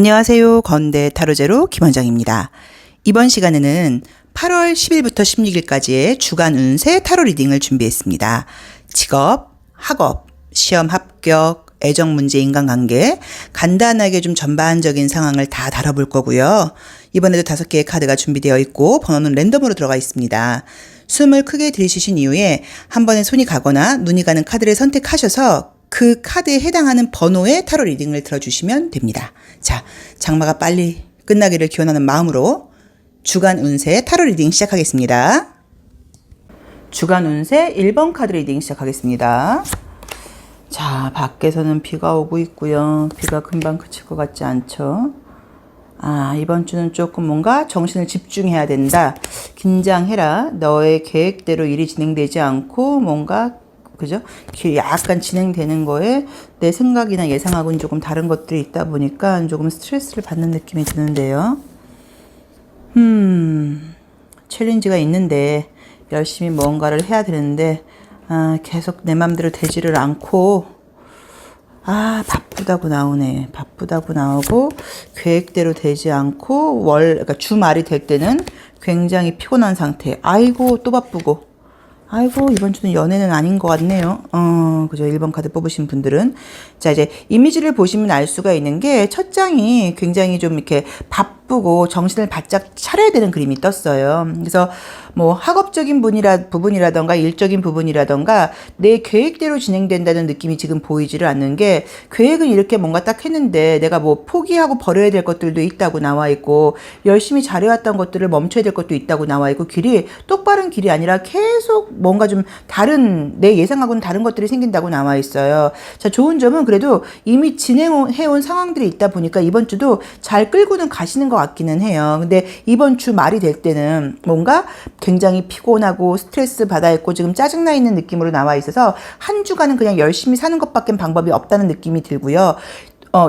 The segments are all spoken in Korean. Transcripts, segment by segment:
안녕하세요. 건대 타로제로 김원정입니다. 이번 시간에는 8월 10일부터 16일까지의 주간 운세 타로 리딩을 준비했습니다. 직업, 학업, 시험 합격, 애정 문제, 인간관계, 간단하게 좀 전반적인 상황을 다 다뤄볼 거고요. 이번에도 5개의 카드가 준비되어 있고 번호는 랜덤으로 들어가 있습니다. 숨을 크게 들이쉬신 이후에 한 번에 손이 가거나 눈이 가는 카드를 선택하셔서 그 카드에 해당하는 번호의 타로 리딩을 들어주시면 됩니다. 자, 장마가 빨리 끝나기를 기원하는 마음으로 주간 운세 타로 리딩 시작하겠습니다. 주간 운세 1번 카드 리딩 시작하겠습니다. 자, 밖에서는 비가 오고 있고요. 비가 금방 그칠 것 같지 않죠? 이번 주는 조금 뭔가 정신을 집중해야 된다. 긴장해라. 너의 계획대로 일이 진행되지 않고 뭔가 그죠? 약간 진행되는 거에 내 생각이나 예상하고는 조금 다른 것들이 있다 보니까 조금 스트레스를 받는 느낌이 드는데요. 챌린지가 있는데 열심히 뭔가를 해야 되는데 계속 내 맘대로 되지를 않고 바쁘다고 나오네. 바쁘다고 나오고 계획대로 되지 않고 그러니까 주말이 될 때는 굉장히 피곤한 상태. 아이고 또 바쁘고. 아이고 이번 주는 연애는 아닌 것 같네요. 그죠. 1번 카드 뽑으신 분들은. 자, 이제 이미지를 보시면 알 수가 있는 게 첫 장이 굉장히 좀 이렇게 바쁘고 정신을 바짝 차려야 되는 그림이 떴어요. 그래서 뭐 학업적인 부분이라던가 일적인 부분이라던가 내 계획대로 진행된다는 느낌이 지금 보이지를 않는 게, 계획은 이렇게 뭔가 딱 했는데 내가 뭐 포기하고 버려야 될 것들도 있다고 나와 있고 열심히 잘해왔던 것들을 멈춰야 될 것도 있다고 나와 있고, 길이 똑바른 길이 아니라 계속 뭔가 좀 다른, 내 예상하고는 다른 것들이 생긴다고 나와 있어요. 자, 좋은 점은 그래도 이미 진행해온 상황들이 있다 보니까 이번 주도 잘 끌고는 가시는 것 같기는 해요. 근데 이번 주 말이 될 때는 뭔가 굉장히 피곤하고 스트레스 받아 있고 지금 짜증나 있는 느낌으로 나와 있어서 한 주간은 그냥 열심히 사는 것밖에 방법이 없다는 느낌이 들고요.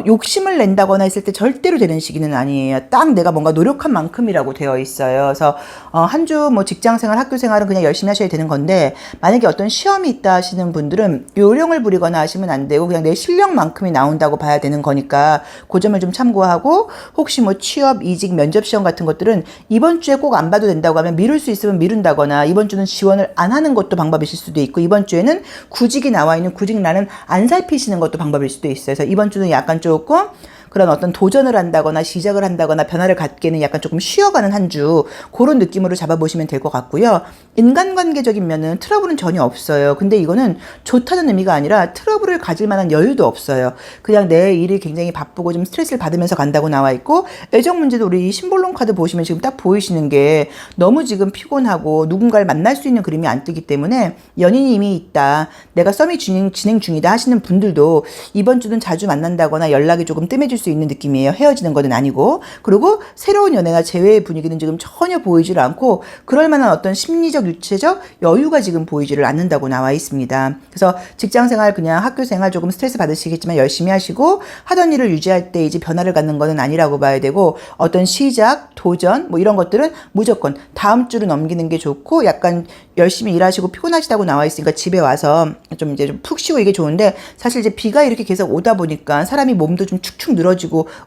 욕심을 낸다거나 했을 때 절대로 되는 시기는 아니에요. 딱 내가 뭔가 노력한 만큼이라고 되어 있어요. 그래서 한 주 뭐 직장생활, 학교생활은 그냥 열심히 하셔야 되는 건데, 만약에 어떤 시험이 있다 하시는 분들은 요령을 부리거나 하시면 안 되고 그냥 내 실력만큼이 나온다고 봐야 되는 거니까 그 점을 좀 참고하고, 혹시 뭐 취업, 이직, 면접 시험 같은 것들은 이번 주에 꼭 안 봐도 된다고 하면 미룰 수 있으면 미룬다거나, 이번 주는 지원을 안 하는 것도 방법이실 수도 있고, 이번 주에는 구직이 나와 있는 구직란은 안 살피시는 것도 방법일 수도 있어요. 그래서 이번 주는 약간 조금 그런 어떤 도전을 한다거나 시작을 한다거나 변화를 갖기에는 약간 조금 쉬어가는 한 주, 그런 느낌으로 잡아보시면 될 것 같고요. 인간관계적인 면은 트러블은 전혀 없어요. 근데 이거는 좋다는 의미가 아니라 트러블을 가질 만한 여유도 없어요. 그냥 내 일이 굉장히 바쁘고 좀 스트레스를 받으면서 간다고 나와 있고, 애정 문제도 우리 이 심볼론 카드 보시면 지금 딱 보이시는 게 너무 지금 피곤하고 누군가를 만날 수 있는 그림이 안 뜨기 때문에 연인이 이미 있다, 내가 썸이 진행 중이다 하시는 분들도 이번 주는 자주 만난다거나 연락이 조금 뜸해질 수 있는 느낌이에요. 헤어지는 것은 아니고. 그리고 새로운 연애나 재회의 분위기는 지금 전혀 보이질 않고 그럴 만한 어떤 심리적, 육체적 여유가 지금 보이지를 않는다고 나와 있습니다. 그래서 직장생활, 그냥 학교생활 조금 스트레스 받으시겠지만 열심히 하시고, 하던 일을 유지할 때 이제 변화를 갖는 것은 아니라고 봐야 되고, 어떤 시작, 도전 뭐 이런 것들은 무조건 다음 주로 넘기는 게 좋고, 약간 열심히 일하시고 피곤하시다고 나와 있으니까 집에 와서 좀 이제 좀 푹 쉬고 이게 좋은데, 사실 이제 비가 이렇게 계속 오다 보니까 사람이 몸도 좀 축축 늘어지고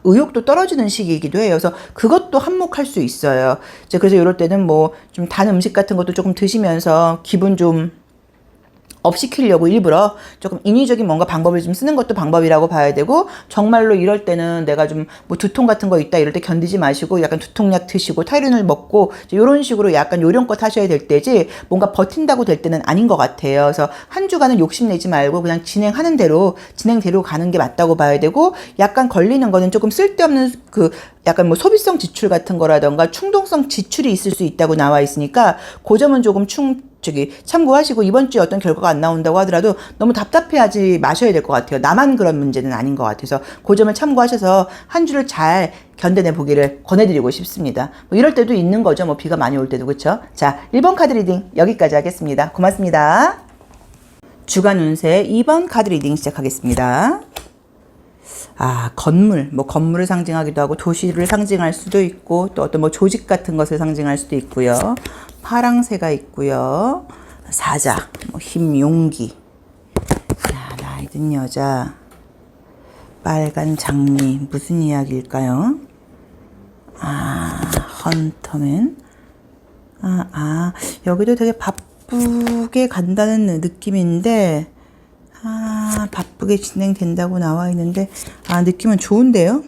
의욕도 떨어지는 시기이기도 해요. 그래서 그것도 한몫할 수 있어요. 이제 그래서 이럴 때는 뭐 좀 단 음식 같은 것도 조금 드시면서 기분 좀 업 시키려고 일부러 조금 인위적인 뭔가 방법을 좀 쓰는 것도 방법이라고 봐야 되고, 정말로 이럴 때는 내가 좀 뭐 두통 같은 거 있다 이럴 때 견디지 마시고 약간 두통약 드시고 타이레놀 먹고 이런 식으로 약간 요령껏 하셔야 될 때지, 뭔가 버틴다고 될 때는 아닌 것 같아요. 그래서 한 주간은 욕심내지 말고 그냥 진행하는 대로 진행대로 가는 게 맞다고 봐야 되고, 약간 걸리는 거는 조금 쓸데없는 약간 뭐 소비성 지출 같은 거라던가 충동성 지출이 있을 수 있다고 나와 있으니까 그 점은 조금 참고하시고, 이번 주에 어떤 결과가 안 나온다고 하더라도 너무 답답해하지 마셔야 될 것 같아요. 나만 그런 문제는 아닌 것 같아서 그 점을 참고하셔서 한 주를 잘 견뎌내 보기를 권해드리고 싶습니다. 뭐 이럴 때도 있는 거죠. 뭐 비가 많이 올 때도. 그렇죠? 자, 1번 카드 리딩 여기까지 하겠습니다. 고맙습니다. 주간 운세 2번 카드 리딩 시작하겠습니다. 건물, 뭐 건물을 상징하기도 하고 도시를 상징할 수도 있고, 또 어떤 뭐 조직 같은 것을 상징할 수도 있고요. 파랑새가 있고요. 사자, 뭐 힘, 용기. 나이 든 여자. 빨간 장미 무슨 이야기일까요? 아, 헌터맨. 여기도 되게 바쁘게 간다는 느낌인데, 바쁘게 진행된다고 나와 있는데, 느낌은 좋은데요?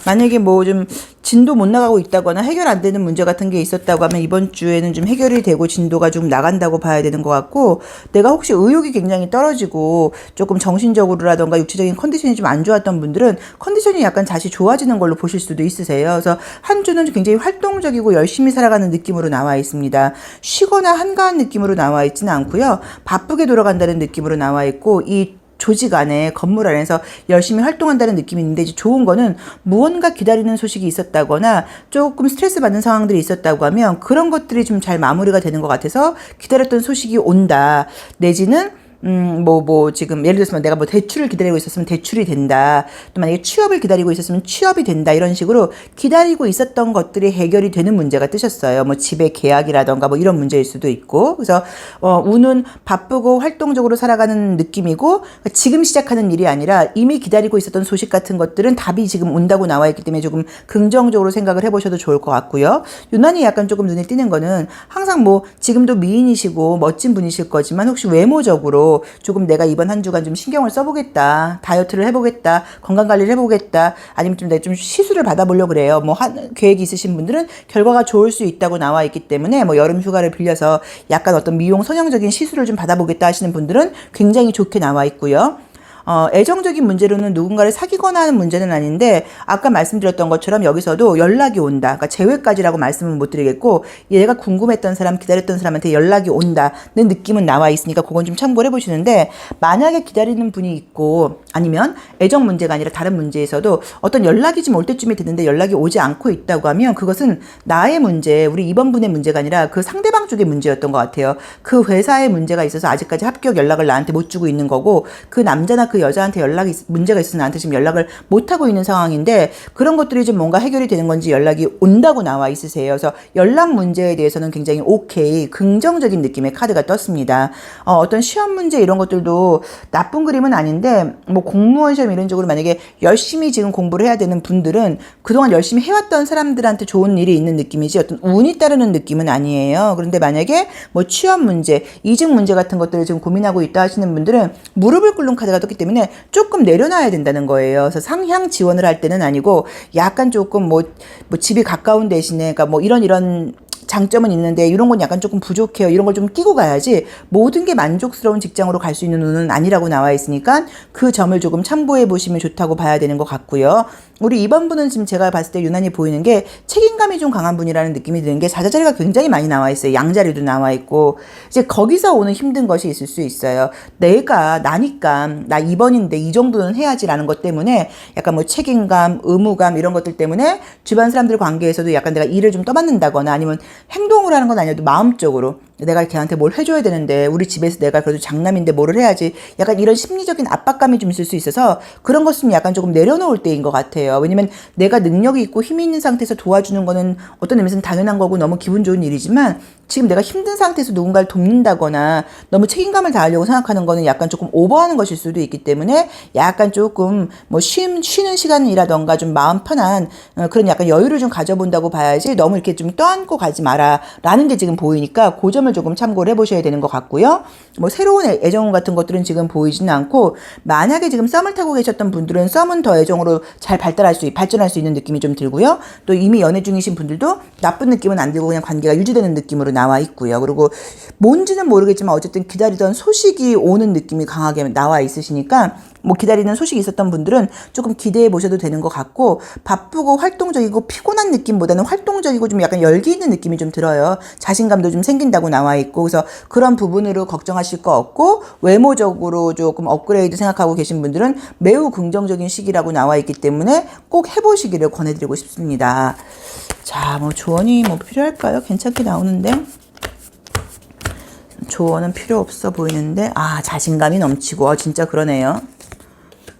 만약에 뭐 좀 진도 못 나가고 있다거나 해결 안 되는 문제 같은 게 있었다고 하면 이번 주에는 좀 해결이 되고 진도가 좀 나간다고 봐야 되는 것 같고, 내가 혹시 의욕이 굉장히 떨어지고 조금 정신적으로라던가 육체적인 컨디션이 좀 안 좋았던 분들은 컨디션이 약간 다시 좋아지는 걸로 보실 수도 있으세요. 그래서 한 주는 굉장히 활동적이고 열심히 살아가는 느낌으로 나와 있습니다. 쉬거나 한가한 느낌으로 나와 있지는 않고요. 바쁘게 돌아간다는 느낌으로 나와 있고, 이 조직 안에, 건물 안에서 열심히 활동한다는 느낌이 있는데, 이제 좋은 거는 무언가 기다리는 소식이 있었다거나 조금 스트레스 받는 상황들이 있었다고 하면 그런 것들이 좀 잘 마무리가 되는 것 같아서 기다렸던 소식이 온다. 내지는 지금, 예를 들어서 내가 뭐 대출을 기다리고 있었으면 대출이 된다. 또 만약에 취업을 기다리고 있었으면 취업이 된다. 이런 식으로 기다리고 있었던 것들이 해결이 되는 문제가 뜨셨어요. 뭐 집의 계약이라던가 뭐 이런 문제일 수도 있고. 그래서, 운은 바쁘고 활동적으로 살아가는 느낌이고, 지금 시작하는 일이 아니라 이미 기다리고 있었던 소식 같은 것들은 답이 지금 온다고 나와 있기 때문에 조금 긍정적으로 생각을 해보셔도 좋을 것 같고요. 유난히 약간 조금 눈에 띄는 거는 항상 뭐 지금도 미인이시고 멋진 분이실 거지만 혹시 외모적으로 조금 내가 이번 한 주간 좀 신경을 써보겠다, 다이어트를 해보겠다, 건강관리를 해보겠다, 아니면 좀 내가 좀 시술을 받아보려고 그래요. 뭐 계획이 있으신 분들은 결과가 좋을 수 있다고 나와 있기 때문에 뭐 여름 휴가를 빌려서 약간 어떤 미용 선형적인 시술을 좀 받아보겠다 하시는 분들은 굉장히 좋게 나와 있고요. 애정적인 문제로는 누군가를 사귀거나 하는 문제는 아닌데, 아까 말씀드렸던 것처럼 여기서도 연락이 온다. 그러니까 재회까지라고 말씀은 못 드리겠고, 얘가 궁금했던 사람, 기다렸던 사람한테 연락이 온다는 느낌은 나와 있으니까 그건 좀 참고를 해보시는데, 만약에 기다리는 분이 있고, 아니면 애정 문제가 아니라 다른 문제에서도 어떤 연락이 좀 올 때쯤이 됐는데 연락이 오지 않고 있다고 하면 그것은 나의 문제, 우리 이번 분의 문제가 아니라 그 상대방 쪽의 문제였던 것 같아요. 그 회사의 문제가 있어서 아직까지 합격 연락을 나한테 못 주고 있는 거고, 그 남자나 그 여자한테 문제가 있어서 나한테 지금 연락을 못 하고 있는 상황인데, 그런 것들이 좀 뭔가 해결이 되는 건지 연락이 온다고 나와 있으세요. 그래서 연락 문제에 대해서는 굉장히 오케이, 긍정적인 느낌의 카드가 떴습니다. 어떤 시험 문제 이런 것들도 나쁜 그림은 아닌데, 뭐 공무원 시험 이런 쪽으로 만약에 열심히 지금 공부를 해야 되는 분들은 그동안 열심히 해왔던 사람들한테 좋은 일이 있는 느낌이지 어떤 운이 따르는 느낌은 아니에요. 그런데 만약에 뭐 취업 문제, 이직 문제 같은 것들을 지금 고민하고 있다 하시는 분들은 무릎을 꿇는 카드가 떴기 때문에 조금 내려놔야 된다는 거예요. 그래서 상향 지원을 할 때는 아니고 약간 조금 뭐 집이 가까운 대신에, 그러니까 뭐 이런 장점은 있는데 이런 건 약간 조금 부족해요. 이런 걸 좀 끼고 가야지 모든 게 만족스러운 직장으로 갈 수 있는 운은 아니라고 나와 있으니까 그 점을 조금 참고해 보시면 좋다고 봐야 되는 것 같고요. 우리 2번 분은 지금 제가 봤을 때 유난히 보이는 게 책임감이 좀 강한 분이라는 느낌이 드는 게, 사자자리가 굉장히 많이 나와 있어요. 양자리도 나와 있고, 이제 거기서 오는 힘든 것이 있을 수 있어요. 나니까 나 2번인데 이 정도는 해야지라는 것 때문에 약간 뭐 책임감, 의무감 이런 것들 때문에 주변 사람들 관계에서도 약간 내가 일을 좀 떠맡는다거나, 아니면 행동을 하는 건 아니어도 마음적으로 내가 걔한테 뭘 해줘야 되는데 우리 집에서 내가 그래도 장남인데 뭐를 해야지, 약간 이런 심리적인 압박감이 좀 있을 수 있어서 그런 것은 약간 조금 내려놓을 때인 것 같아요. 왜냐면 내가 능력이 있고 힘이 있는 상태에서 도와주는 거는 어떤 의미에서는 당연한 거고 너무 기분 좋은 일이지만, 지금 내가 힘든 상태에서 누군가를 돕는다거나 너무 책임감을 다하려고 생각하는 거는 약간 조금 오버하는 것일 수도 있기 때문에 약간 조금 뭐 쉬는 시간이라던가 좀 마음 편한 그런 약간 여유를 좀 가져본다고 봐야지, 너무 이렇게 좀 떠안고 가지 마라 라는 게 지금 보이니까 그 점을 조금 참고를 해보셔야 되는 것 같고요. 뭐 새로운 애정 같은 것들은 지금 보이지는 않고, 만약에 지금 썸을 타고 계셨던 분들은 썸은 더 애정으로 잘 발전할 수 있는 느낌이 좀 들고요. 또 이미 연애 중이신 분들도 나쁜 느낌은 안 들고 그냥 관계가 유지되는 느낌으로 나와 있고요. 그리고 뭔지는 모르겠지만 어쨌든 기다리던 소식이 오는 느낌이 강하게 나와 있으시니까, 뭐 기다리는 소식이 있었던 분들은 조금 기대해 보셔도 되는 것 같고, 바쁘고 활동적이고 피곤한 느낌보다는 활동적이고 좀 약간 열기 있는 느낌이 좀 들어요. 자신감도 좀 생긴다고 나와 있고, 그래서 그런 부분으로 걱정하실 거 없고, 외모적으로 조금 업그레이드 생각하고 계신 분들은 매우 긍정적인 시기라고 나와 있기 때문에 꼭 해보시기를 권해드리고 싶습니다. 자, 뭐 조언이 뭐 필요할까요? 괜찮게 나오는데. 조언은 필요 없어 보이는데, 자신감이 넘치고, 진짜 그러네요.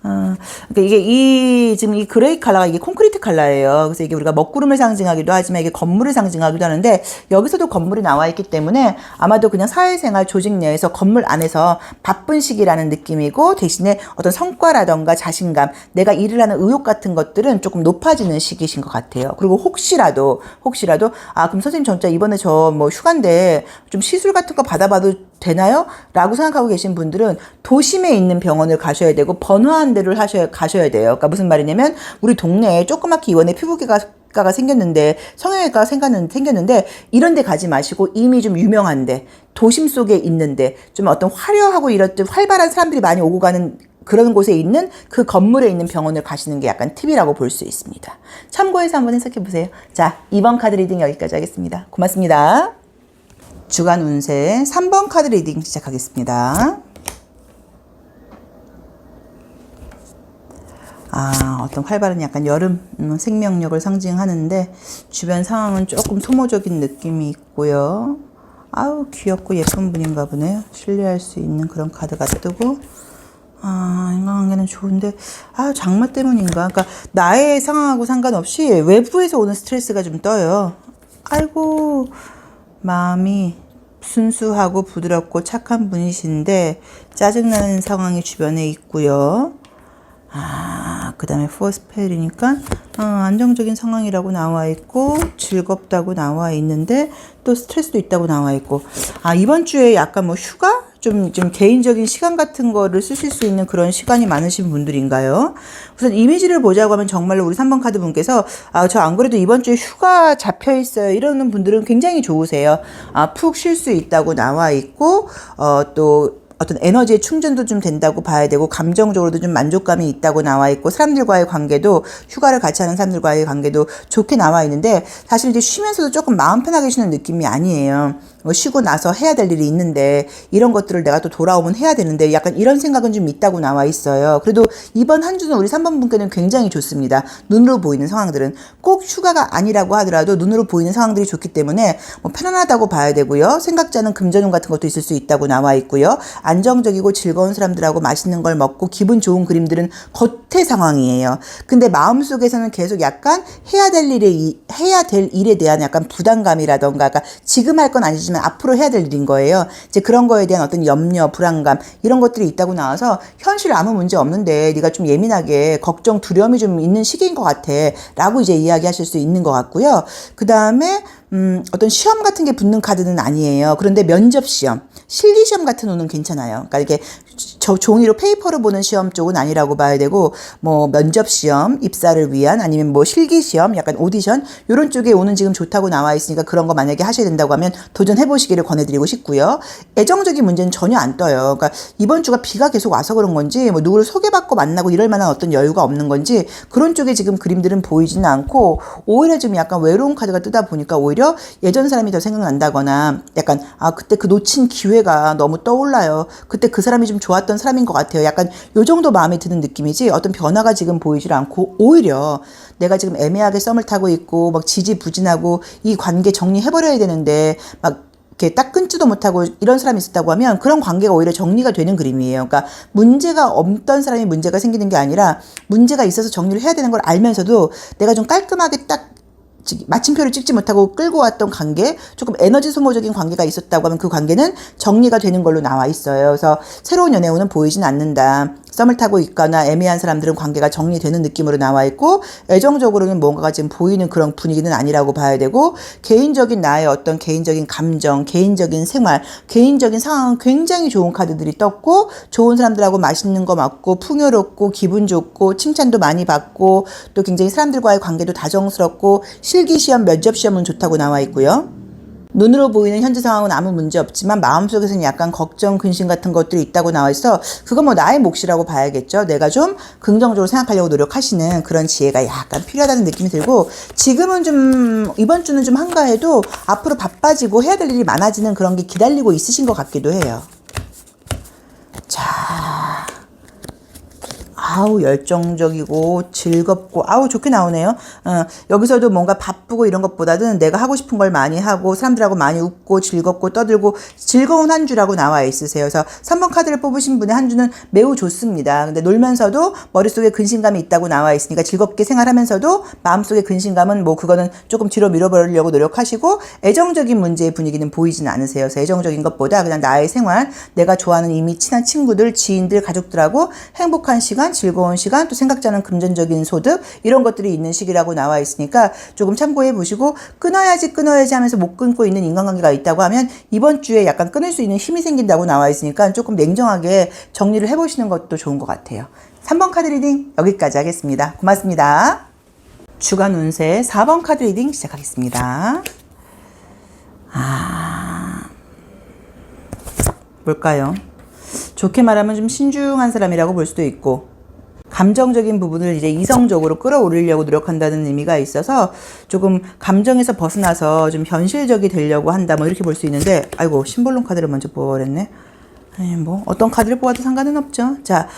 그러니까 지금 이 그레이 컬러가 이게 콘크리트 컬러예요. 그래서 이게 우리가 먹구름을 상징하기도 하지만 이게 건물을 상징하기도 하는데 여기서도 건물이 나와 있기 때문에 아마도 그냥 사회생활 조직 내에서 건물 안에서 바쁜 시기라는 느낌이고 대신에 어떤 성과라던가 자신감, 내가 일을 하는 의욕 같은 것들은 조금 높아지는 시기신 것 같아요. 그리고 혹시라도 그럼 선생님 진짜 이번에 저 뭐 휴가인데 좀 시술 같은 거 받아봐도 되나요? 라고 생각하고 계신 분들은 도심에 있는 병원을 가셔야 되고 번화한 데를 가셔야 돼요. 그러니까 무슨 말이냐면 우리 동네에 조그맣게 이번에 피부과가 생겼는데 성형외과가 생겼는데 이런 데 가지 마시고 이미 좀 유명한데 도심 속에 있는데 좀 어떤 화려하고 이런 좀 활발한 사람들이 많이 오고 가는 그런 곳에 있는 그 건물에 있는 병원을 가시는 게 약간 팁이라고 볼 수 있습니다. 참고해서 한번 해석해 보세요. 자, 2번 카드 리딩 여기까지 하겠습니다. 고맙습니다. 주간 운세 3번 카드 리딩 시작하겠습니다. 어떤 활발한 약간 여름 생명력을 상징하는데 주변 상황은 조금 소모적인 느낌이 있고요. 아우 귀엽고 예쁜 분인가 보네요. 신뢰할 수 있는 그런 카드가 뜨고 인간관계는 좋은데 장마 때문인가. 그러니까 나의 상황하고 상관없이 외부에서 오는 스트레스가 좀 떠요. 아이고 마음이 순수하고 부드럽고 착한 분이신데 짜증나는 상황이 주변에 있고요. 그 다음에 포스펠이니까 안정적인 상황이라고 나와 있고 즐겁다고 나와 있는데 또 스트레스도 있다고 나와 있고 이번 주에 약간 뭐 휴가? 좀 개인적인 시간 같은 거를 쓰실 수 있는 그런 시간이 많으신 분들인가요? 우선 이미지를 보자고 하면 정말로 우리 3번 카드 분께서 저 안 그래도 이번 주에 휴가 잡혀 있어요 이러는 분들은 굉장히 좋으세요. 푹 쉴 수 있다고 나와 있고 또 어떤 에너지의 충전도 좀 된다고 봐야 되고 감정적으로도 좀 만족감이 있다고 나와 있고 사람들과의 관계도 휴가를 같이 하는 사람들과의 관계도 좋게 나와 있는데 사실 이제 쉬면서도 조금 마음 편하게 쉬는 느낌이 아니에요. 쉬고 나서 해야 될 일이 있는데 이런 것들을 내가 또 돌아오면 해야 되는데 약간 이런 생각은 좀 있다고 나와 있어요. 그래도 이번 한 주는 우리 3번 분께는 굉장히 좋습니다. 눈으로 보이는 상황들은 꼭 휴가가 아니라고 하더라도 눈으로 보이는 상황들이 좋기 때문에 뭐 편안하다고 봐야 되고요. 생각지 않은 금전운 같은 것도 있을 수 있다고 나와 있고요. 안정적이고 즐거운 사람들하고 맛있는 걸 먹고 기분 좋은 그림들은 겉의 상황이에요. 근데 마음속에서는 계속 약간 해야 될 일에 대한 약간 부담감이라던가 지금 할 건 아니지만 앞으로 해야 될 일인 거예요. 이제 그런 거에 대한 어떤 염려, 불안감 이런 것들이 있다고 나와서 현실 아무 문제 없는데 네가 좀 예민하게 걱정, 두려움이 좀 있는 시기인 것 같아 라고 이제 이야기하실 수 있는 것 같고요. 그 다음에 어떤 시험 같은 게 붙는 카드는 아니에요. 그런데 면접 시험, 실기 시험 같은 거는 괜찮아요. 그러니까 이게 종이로 페이퍼로 보는 시험 쪽은 아니라고 봐야 되고 뭐 면접 시험, 입사를 위한 아니면 뭐 실기 시험, 약간 오디션 이런 쪽에 오는 지금 좋다고 나와 있으니까 그런 거 만약에 하셔야 된다고 하면 도전해 보시기를 권해드리고 싶고요. 애정적인 문제는 전혀 안 떠요. 그러니까 이번 주가 비가 계속 와서 그런 건지 뭐 누구를 소개받고 만나고 이럴 만한 어떤 여유가 없는 건지 그런 쪽에 지금 그림들은 보이지는 않고 오히려 지금 약간 외로운 카드가 뜨다 보니까 오히려 예전 사람이 더 생각난다거나 약간 그때 그 놓친 기회가 너무 떠올라요. 그때 그 사람이 좀 좋았던 사람인 것 같아요. 약간 요 정도 마음에 드는 느낌이지 어떤 변화가 지금 보이질 않고 오히려 내가 지금 애매하게 썸을 타고 있고 막 지지부진하고 이 관계 정리해버려야 되는데 막 이렇게 딱 끊지도 못하고 이런 사람이 있었다고 하면 그런 관계가 오히려 정리가 되는 그림이에요. 그러니까 문제가 없던 사람이 문제가 생기는 게 아니라 문제가 있어서 정리를 해야 되는 걸 알면서도 내가 좀 깔끔하게 딱 마침표를 찍지 못하고 끌고 왔던 관계, 조금 에너지 소모적인 관계가 있었다고 하면 그 관계는 정리가 되는 걸로 나와 있어요. 그래서 새로운 연애운은 보이진 않는다. 썸을 타고 있거나 애매한 사람들은 관계가 정리되는 느낌으로 나와 있고 애정적으로는 뭔가가 지금 보이는 그런 분위기는 아니라고 봐야 되고 개인적인 나의 어떤 개인적인 감정, 개인적인 생활, 개인적인 상황은 굉장히 좋은 카드들이 떴고 좋은 사람들하고 맛있는 거 먹고 풍요롭고 기분 좋고 칭찬도 많이 받고 또 굉장히 사람들과의 관계도 다정스럽고 실기시험, 면접시험은 좋다고 나와 있고요. 눈으로 보이는 현재 상황은 아무 문제 없지만 마음속에서는 약간 걱정, 근심 같은 것들이 있다고 나와 있어 그건 뭐 나의 몫이라고 봐야겠죠. 내가 좀 긍정적으로 생각하려고 노력하시는 그런 지혜가 약간 필요하다는 느낌이 들고 지금은 좀 이번 주는 좀 한가해도 앞으로 바빠지고 해야 될 일이 많아지는 그런 게 기다리고 있으신 것 같기도 해요. 자, 아우 열정적이고 즐겁고 아우 좋게 나오네요. 여기서도 뭔가 바쁘고 이런 것보다는 내가 하고 싶은 걸 많이 하고 사람들하고 많이 웃고 즐겁고 떠들고 즐거운 한 주라고 나와 있으세요. 그래서 3번 카드를 뽑으신 분의 한 주는 매우 좋습니다. 근데 놀면서도 머릿속에 근심감이 있다고 나와 있으니까 즐겁게 생활하면서도 마음속에 근심감은 뭐 그거는 조금 뒤로 밀어버리려고 노력하시고 애정적인 문제의 분위기는 보이진 않으세요. 그래서 애정적인 것보다 그냥 나의 생활, 내가 좋아하는 이미 친한 친구들, 지인들, 가족들하고 행복한 시간, 즐거운 시간, 또 생각지 않은 금전적인 소득 이런 것들이 있는 시기라고 나와 있으니까 조금 참고해 보시고 끊어야지 하면서 못 끊고 있는 인간관계가 있다고 하면 이번 주에 약간 끊을 수 있는 힘이 생긴다고 나와 있으니까 조금 냉정하게 정리를 해보시는 것도 좋은 것 같아요. 3번 카드 리딩 여기까지 하겠습니다. 고맙습니다. 주간 운세 4번 카드 리딩 시작하겠습니다. 뭘까요? 좋게 말하면 좀 신중한 사람이라고 볼 수도 있고 감정적인 부분을 이제 이성적으로 끌어올리려고 노력한다는 의미가 있어서 조금 감정에서 벗어나서 좀 현실적이 되려고 한다 뭐 이렇게 볼 수 있는데 아이고 심볼론 카드를 먼저 뽑아버렸네. 뭐 어떤 카드를 뽑아도 상관은 없죠. 자,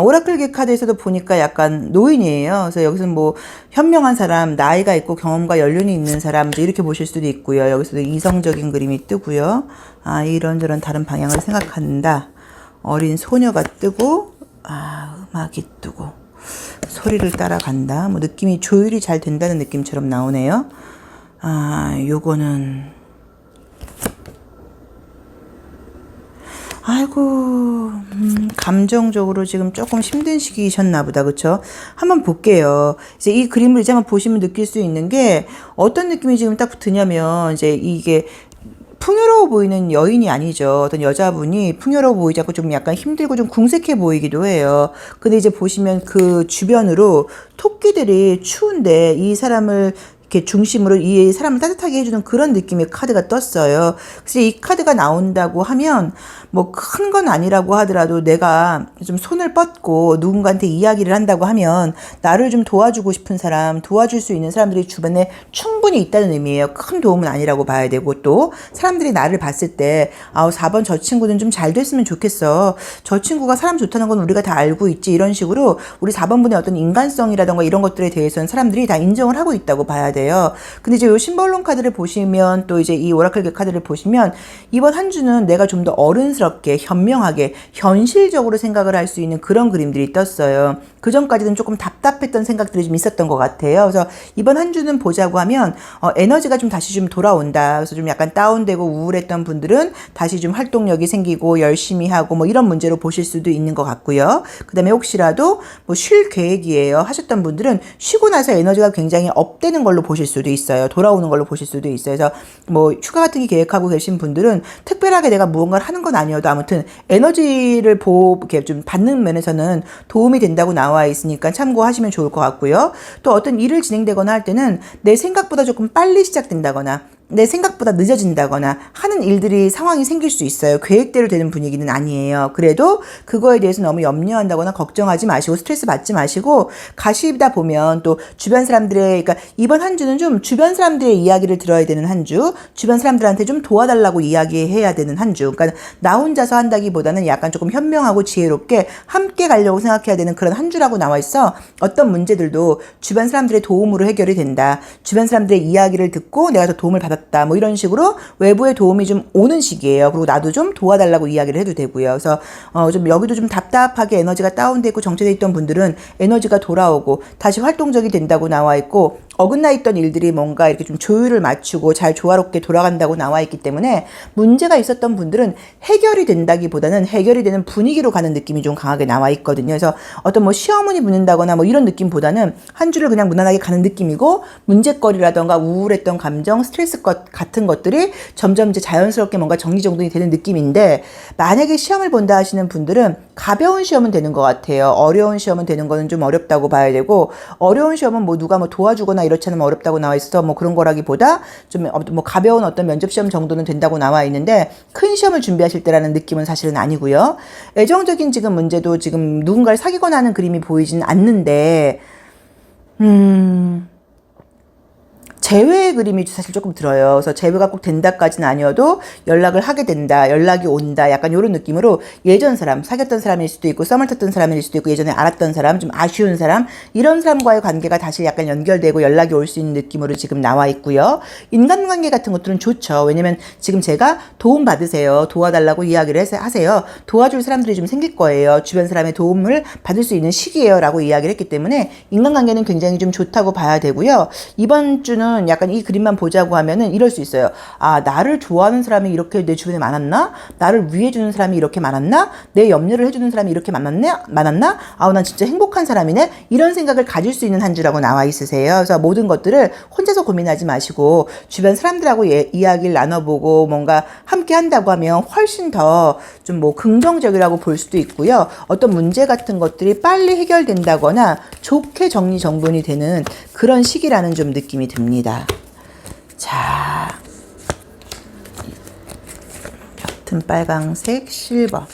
오라클 카드에서도 보니까 약간 노인이에요. 그래서 여기서는 뭐 현명한 사람, 나이가 있고 경험과 연륜이 있는 사람 이렇게 보실 수도 있고요. 여기서도 이성적인 그림이 뜨고요. 이런저런 다른 방향을 생각한다. 어린 소녀가 뜨고 음악이 뜨고 소리를 따라간다. 뭐 느낌이 조율이 잘 된다는 느낌처럼 나오네요. 요거는 아이고 감정적으로 지금 조금 힘든 시기이셨나 보다. 그쵸? 한번 볼게요. 이제 이 그림을 이제 한번 보시면 느낄 수 있는 게 어떤 느낌이 지금 딱 드냐면 이제 이게 풍요로워 보이는 여인이 아니죠. 어떤 여자분이 풍요로워 보이지 않고 좀 약간 힘들고 좀 궁색해 보이기도 해요. 근데 이제 보시면 그 주변으로 토끼들이 추운데 이 사람을 이렇게 중심으로 이 사람을 따뜻하게 해주는 그런 느낌의 카드가 떴어요. 그래서 이 카드가 나온다고 하면 뭐 큰 건 아니라고 하더라도 내가 좀 손을 뻗고 누군가한테 이야기를 한다고 하면 나를 좀 도와주고 싶은 사람, 도와줄 수 있는 사람들이 주변에 충분히 있다는 의미예요. 큰 도움은 아니라고 봐야 되고 또 사람들이 나를 봤을 때 4번 저 친구는 좀 잘 됐으면 좋겠어. 저 친구가 사람 좋다는 건 우리가 다 알고 있지. 이런 식으로 우리 4번 분의 어떤 인간성이라던가 이런 것들에 대해서는 사람들이 다 인정을 하고 있다고 봐야 돼요. 근데 이제 요 심벌론 카드를 보시면 또 이제 이 오라클 카드를 보시면 이번 한 주는 내가 좀 더 어른스럽게 현명하게 현실적으로 생각을 할 수 있는 그런 그림들이 떴어요. 그 전까지는 조금 답답했던 생각들이 좀 있었던 것 같아요. 그래서 이번 한 주는 보자고 하면 에너지가 좀 다시 좀 돌아온다. 그래서 좀 약간 다운되고 우울했던 분들은 다시 좀 활동력이 생기고 열심히 하고 뭐 이런 문제로 보실 수도 있는 것 같고요. 그 다음에 혹시라도 뭐 쉴 계획이에요 하셨던 분들은 쉬고 나서 에너지가 굉장히 업되는 걸로 보실 수도 있어요. 돌아오는 걸로 보실 수도 있어요. 그래서 뭐 휴가 같은 게 계획하고 계신 분들은 특별하게 내가 무언가를 하는 건 아니어도 아무튼 에너지를 이렇게 좀 받는 면에서는 도움이 된다고 나와 있으니까 참고하시면 좋을 것 같고요. 또 어떤 일을 진행되거나 할 때는 내 생각보다 조금 빨리 시작된다거나 내 생각보다 늦어진다거나 하는 일들이 상황이 생길 수 있어요. 계획대로 되는 분위기는 아니에요. 그래도 그거에 대해서 너무 염려한다거나 걱정하지 마시고 스트레스 받지 마시고 가시다 보면 또 주변 사람들의 그러니까 이번 한 주는 좀 주변 사람들의 이야기를 들어야 되는 한 주, 주변 사람들한테 좀 도와달라고 이야기해야 되는 한 주. 그러니까 나 혼자서 한다기보다는 약간 조금 현명하고 지혜롭게 함께 가려고 생각해야 되는 그런 한 주라고 나와 있어. 어떤 문제들도 주변 사람들의 도움으로 해결이 된다. 주변 사람들의 이야기를 듣고 내가 더 도움을 받았다. 뭐 이런 식으로 외부의 도움이 좀 오는 시기예요. 그리고 나도 좀 도와달라고 이야기를 해도 되고요. 그래서 좀 여기도 좀 답답하게 에너지가 다운돼 있고 정체돼 있던 분들은 에너지가 돌아오고 다시 활동적이 된다고 나와 있고 어긋나 있던 일들이 뭔가 이렇게 좀 조율을 맞추고 잘 조화롭게 돌아간다고 나와 있기 때문에 문제가 있었던 분들은 해결이 된다기보다는 해결이 되는 분위기로 가는 느낌이 좀 강하게 나와 있거든요. 그래서 어떤 뭐 시어머니 붙는다거나 뭐 이런 느낌보다는 한 주를 그냥 무난하게 가는 느낌이고 문제거리라던가 우울했던 감정, 스트레스 같은 것들이 점점 이제 자연스럽게 뭔가 정리정돈이 되는 느낌인데 만약에 시험을 본다 하시는 분들은 가벼운 시험은 되는 것 같아요. 어려운 시험은 되는 거는 좀 어렵다고 봐야 되고 어려운 시험은 뭐 누가 뭐 도와주거나 이렇지 않으면 어렵다고 나와 있어서 뭐 그런 거라기보다 좀 뭐 가벼운 어떤 면접 시험 정도는 된다고 나와 있는데 큰 시험을 준비하실 때라는 느낌은 사실은 아니고요. 애정적인 지금 문제도 지금 누군가를 사귀거나 하는 그림이 보이진 않는데 재회의 그림이 사실 조금 들어요. 그래서 재회가 꼭 된다까지는 아니어도 연락을 하게 된다, 연락이 온다, 약간 이런 느낌으로 예전 사람, 사귀었던 사람일 수도 있고 썸을 탔던 사람일 수도 있고 예전에 알았던 사람, 좀 아쉬운 사람, 이런 사람과의 관계가 다시 약간 연결되고 연락이 올 수 있는 느낌으로 지금 나와 있고요. 인간관계 같은 것들은 좋죠. 왜냐면 지금 제가 도움 받으세요, 도와달라고 이야기를 하세요. 도와줄 사람들이 좀 생길 거예요. 주변 사람의 도움을 받을 수 있는 시기예요 라고 이야기를 했기 때문에 인간관계는 굉장히 좀 좋다고 봐야 되고요. 이번 주는 약간 이 그림만 보자고 하면은 이럴 수 있어요. 아, 나를 좋아하는 사람이 이렇게 내 주변에 많았나? 나를 위해주는 사람이 이렇게 많았나? 내 염려를 해주는 사람이 이렇게 많았나? 아우, 난 진짜 행복한 사람이네? 이런 생각을 가질 수 있는 한 주라고 나와 있으세요. 그래서 모든 것들을 혼자서 고민하지 마시고 주변 사람들하고 이야기를 나눠보고 뭔가 함께 한다고 하면 훨씬 더 좀 뭐 긍정적이라고 볼 수도 있고요. 어떤 문제 같은 것들이 빨리 해결된다거나 좋게 정리정돈이 되는 그런 시기라는 좀 느낌이 듭니다. 자, 옅은 빨강색, 실버.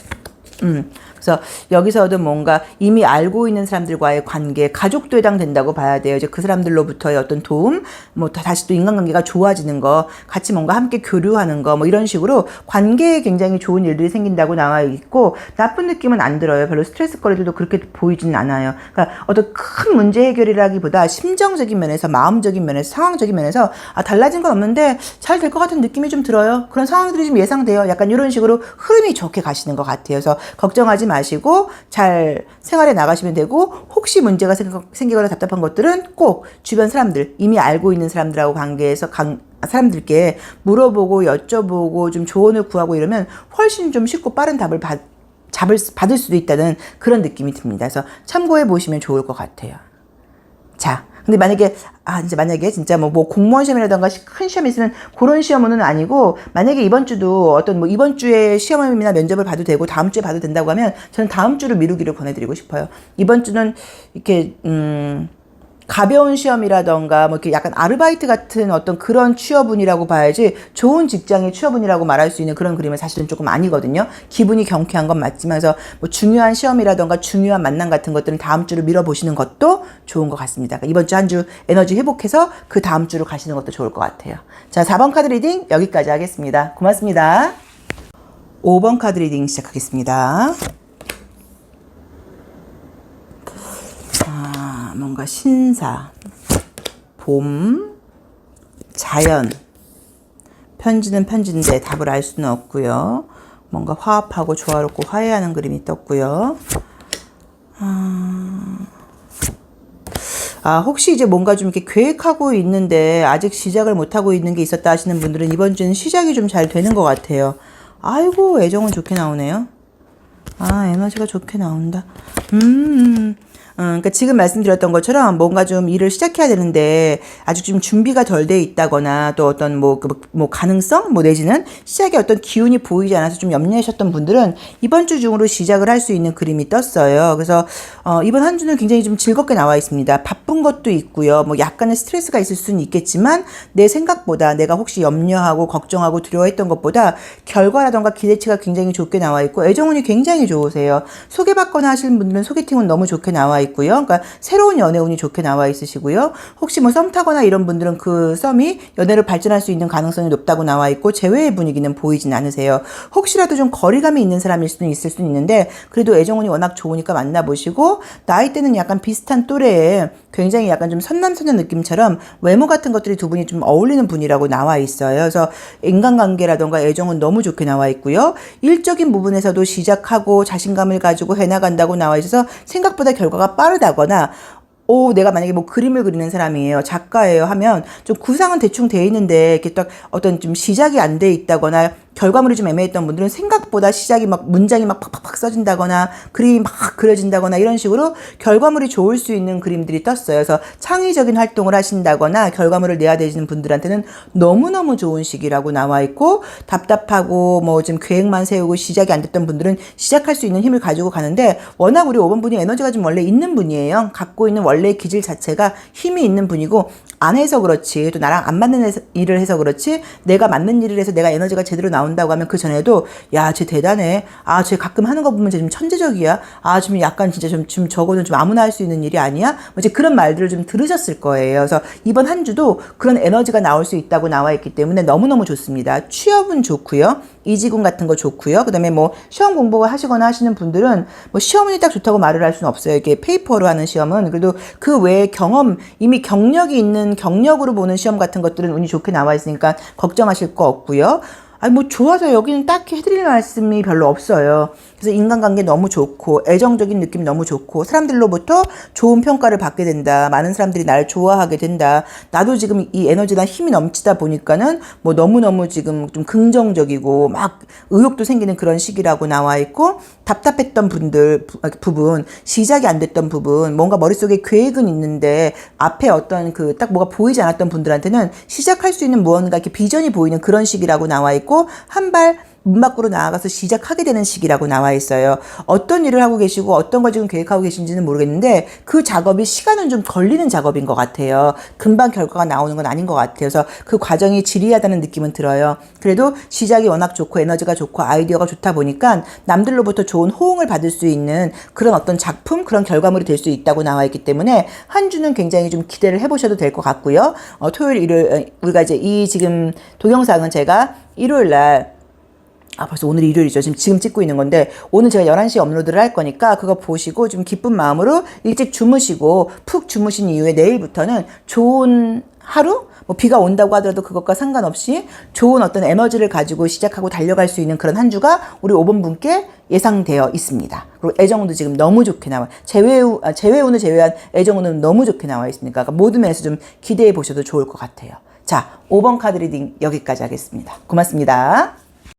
그래서 여기서도 뭔가 이미 알고 있는 사람들과의 관계, 가족도 해당된다고 봐야 돼요. 이제 그 사람들로부터의 어떤 도움, 뭐 다시 또 인간관계가 좋아지는 거, 같이 뭔가 함께 교류하는 거, 뭐 이런 식으로 관계에 굉장히 좋은 일들이 생긴다고 나와 있고, 나쁜 느낌은 안 들어요. 별로 스트레스거리들도 그렇게 보이지는 않아요. 그러니까 어떤 큰 문제 해결이라기보다 심정적인 면에서, 마음적인 면에서, 상황적인 면에서 달라진 건 없는데 잘 될 것 같은 느낌이 좀 들어요. 그런 상황들이 좀 예상돼요. 약간 이런 식으로 흐름이 좋게 가시는 것 같아요. 그래서 걱정하지 마시고 잘 생활에 나가시면 되고, 혹시 문제가 생기거나 답답한 것들은 꼭 주변 사람들, 이미 알고 있는 사람들하고 관계에서 사람들께 물어보고 여쭤보고 좀 조언을 구하고 이러면 훨씬 좀 쉽고 빠른 답을 받을 수도 있다는 그런 느낌이 듭니다. 그래서 참고해 보시면 좋을 것 같아요. 자, 근데 만약에 진짜 뭐 공무원 시험이라던가 큰 시험이 있으면 그런 시험은 아니고, 만약에 이번 주도 어떤 이번 주에 시험이나 면접을 봐도 되고 다음 주에 봐도 된다고 하면 저는 다음 주를 미루기를 권해드리고 싶어요. 이번 주는 이렇게 가벼운 시험이라던가 뭐 이렇게 약간 아르바이트 같은 어떤 그런 취업운이라고 봐야지, 좋은 직장의 취업운이라고 말할 수 있는 그런 그림은 사실은 조금 아니거든요. 기분이 경쾌한 건 맞지만, 그래서 뭐 중요한 시험이라던가 중요한 만남 같은 것들은 다음 주를 밀어보시는 것도 좋은 것 같습니다. 그러니까 이번 주 한 주 에너지 회복해서 그 다음 주로 가시는 것도 좋을 것 같아요. 자, 4번 카드 리딩 여기까지 하겠습니다. 고맙습니다. 5번 카드 리딩 시작하겠습니다. 뭔가 신사, 봄, 자연, 편지는 편지인데 답을 알 수는 없고요. 뭔가 화합하고 조화롭고 화해하는 그림이 떴고요. 혹시 이제 뭔가 좀 이렇게 계획하고 있는데 아직 시작을 못하고 있는 게 있었다 하시는 분들은 이번 주는 시작이 좀 잘 되는 것 같아요. 아이고, 애정은 좋게 나오네요. 에너지가 좋게 나온다. 그러니까 지금 말씀드렸던 것처럼 뭔가 좀 일을 시작해야 되는데 아직 좀 준비가 덜 돼 있다거나, 또 어떤 뭐 가능성, 내지는 시작에 어떤 기운이 보이지 않아서 좀 염려하셨던 분들은 이번 주 중으로 시작을 할 수 있는 그림이 떴어요. 그래서 이번 한 주는 굉장히 좀 즐겁게 나와 있습니다. 바쁜 것도 있고요. 약간의 스트레스가 있을 수는 있겠지만, 내 생각보다, 내가 혹시 염려하고 걱정하고 두려워했던 것보다 결과라던가 기대치가 굉장히 좋게 나와 있고, 애정운이 굉장히 좋으세요. 소개받거나 하시는 분들은 소개팅은 너무 좋게 나와 있고, 그러니까 새로운 연애운이 좋게 나와 있으시고요. 혹시 썸 타거나 이런 분들은 그 썸이 연애로 발전할 수 있는 가능성이 높다고 나와 있고, 재회의 분위기는 보이진 않으세요. 혹시라도 좀 거리감이 있는 사람일 수는 있을 수는 있는데, 그래도 애정운이 워낙 좋으니까 만나보시고, 나이대는 약간 비슷한 또래에 굉장히 약간 좀 선남선녀 느낌처럼 외모 같은 것들이 두 분이 좀 어울리는 분이라고 나와 있어요. 그래서 인간관계라던가 애정은 너무 좋게 나와 있고요. 일적인 부분에서도 시작하고 자신감을 가지고 해나간다고 나와 있어서 생각보다 결과가 빠르다거나, 내가 만약에 그림을 그리는 사람이에요, 작가예요 하면 좀 구상은 대충 돼 있는데 이렇게 딱 어떤 좀 시작이 안 돼 있다거나, 결과물이 좀 애매했던 분들은 생각보다 시작이 문장이 팍팍팍 써진다거나 그림이 막 그려진다거나 이런 식으로 결과물이 좋을 수 있는 그림들이 떴어요. 그래서 창의적인 활동을 하신다거나 결과물을 내야 되시는 분들한테는 너무너무 좋은 시기라고 나와 있고, 답답하고 좀 계획만 세우고 시작이 안 됐던 분들은 시작할 수 있는 힘을 가지고 가는데, 워낙 우리 5번 분이 에너지가 좀 원래 있는 분이에요. 갖고 있는 원래 기질 자체가 힘이 있는 분이고, 안 해서 그렇지, 또 나랑 안 맞는 일을 해서 그렇지, 내가 맞는 일을 해서 내가 에너지가 제대로 나온다고 하면 그 전에도 야, 쟤 대단해. 아, 쟤 가끔 하는 거 보면 쟤 좀 천재적이야. 아, 좀 약간 진짜 좀 저거는 좀 아무나 할 수 있는 일이 아니야. 뭐 이제 그런 말들을 좀 들으셨을 거예요. 그래서 이번 한 주도 그런 에너지가 나올 수 있다고 나와 있기 때문에 너무너무 좋습니다. 취업은 좋고요. 이직운 같은 거 좋고요. 그다음에 뭐 시험 공부를 하시거나 하시는 분들은 뭐 시험운이 딱 좋다고 말을 할 수는 없어요. 이게 페이퍼로 하는 시험은. 그래도 그 외에 경험, 이미 경력이 있는 경력으로 보는 시험 같은 것들은 운이 좋게 나와 있으니까 걱정하실 거 없고요. 아니 뭐 좋아서 여기는 딱히 해드릴 말씀이 별로 없어요. 그래서 인간관계 너무 좋고 애정적인 느낌 너무 좋고 사람들로부터 좋은 평가를 받게 된다. 많은 사람들이 나를 좋아하게 된다. 나도 지금 이 에너지나 힘이 넘치다 보니까는 뭐 너무너무 지금 좀 긍정적이고 막 의욕도 생기는 그런 시기라고 나와 있고 답답했던 부분, 시작이 안 됐던 부분, 뭔가 머릿속에 계획은 있는데 앞에 어떤 그 딱 뭐가 보이지 않았던 분들한테는 시작할 수 있는 무언가 이렇게 비전이 보이는 그런 시기라고 나와 있고 한 발 문 밖으로 나아가서 시작하게 되는 시기라고 나와 있어요. 어떤 일을 하고 계시고 어떤 걸 지금 계획하고 계신지는 모르겠는데 그 작업이 시간은 좀 걸리는 작업인 것 같아요. 금방 결과가 나오는 건 아닌 것 같아요. 그래서 그 과정이 지리하다는 느낌은 들어요. 그래도 시작이 워낙 좋고 에너지가 좋고 아이디어가 좋다 보니까 남들로부터 좋은 호응을 받을 수 있는 그런 어떤 작품, 그런 결과물이 될 수 있다고 나와 있기 때문에 한 주는 굉장히 좀 기대를 해보셔도 될 것 같고요. 토요일, 일요일, 우리가 이제 이 지금 동영상은 제가 일요일 날 벌써 오늘 일요일이죠. 지금 찍고 있는 건데, 오늘 제가 11시에 업로드를 할 거니까, 그거 보시고 좀 기쁜 마음으로 일찍 주무시고, 푹 주무신 이후에 내일부터는 좋은 하루? 뭐 비가 온다고 하더라도 그것과 상관없이 좋은 어떤 에너지를 가지고 시작하고 달려갈 수 있는 그런 한 주가 우리 5번 분께 예상되어 있습니다. 그리고 애정운도 지금 너무 좋게 나와요. 재회운을 제외한 애정운은 너무 좋게 나와 있으니까 모든 면에서 좀 기대해 보셔도 좋을 것 같아요. 자, 5번 카드 리딩 여기까지 하겠습니다. 고맙습니다.